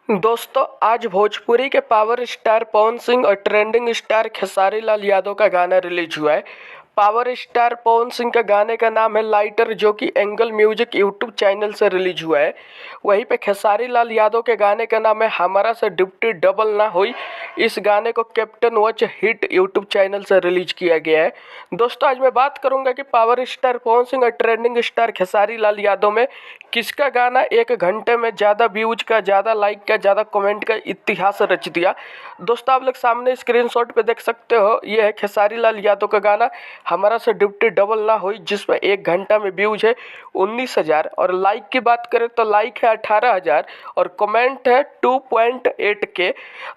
दोस्तों आज भोजपुरी के पावर स्टार पवन सिंह और ट्रेंडिंग स्टार खेसारी लाल यादव का गाना रिलीज हुआ है। पावर स्टार पवन सिंह का गाने का नाम है लाइटर, जो कि एंगल म्यूजिक यूट्यूब चैनल से रिलीज हुआ है। वहीं पे खेसारी लाल यादव के गाने का नाम है हमारा से डिप्टी डबल ना हुई। इस गाने को captain watch hit YouTube channel से रिलीज किया गया है। दोस्तों आज मैं बात करूंगा कि पावर स्टार पवन सिंह और ट्रेंडिंग स्टार खेसारी लाल यादव में किसका गाना 1 घंटे में ज़्यादा व्यूज का, ज़्यादा लाइक का, ज़्यादा कमेंट का इतिहास रच दिया। दोस्तों आप लोग सामने स्क्रीनशॉट पे देख सकते हो, ये है खेसारी लाल यादव का गाना हमारा से डिप्टी डबल ना हुई, जिसमें 1 घंटा में व्यूज है 19,000 और लाइक की बात करें तो लाइक है 18,000 और कमेंट है 2.8 के।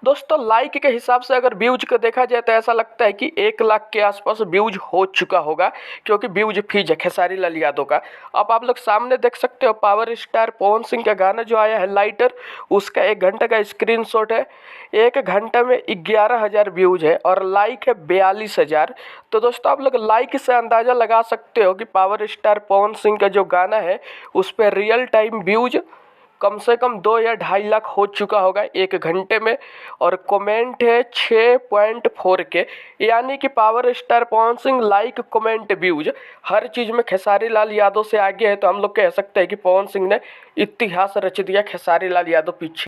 दोस्तों लाइक के हिसाब से अगर व्यूज को देखा जाए तो ऐसा लगता है कि 1 लाख के आसपास व्यूज हो चुका होगा, क्योंकि व्यूज फीज है खेसारी लाल यादव का। अब आप लोग सामने देख सकते हो पावर स्टार पवन सिंह का गाना जो आया है लाइटर, उसका 1 घंटा का स्क्रीनशॉट है। 1 घंटा में 11,000 व्यूज है और लाइक है 42,000। तो दोस्तों आप लोग लाइक से अंदाज़ा लगा सकते हो कि पावर स्टार पवन सिंह का जो गाना है उस पर रियल टाइम व्यूज कम से कम 2 या 2.5 लाख हो चुका होगा 1 घंटे में। और कमेंट है 6.4 के, यानी कि power star Pawan Singh like comment views हर चीज़ में खेसारी लाल यादव से आगे है। तो हम लोग कह सकते हैं कि पवन सिंह ने इतिहास रच दिया खेसारी लाल यादव पीछे।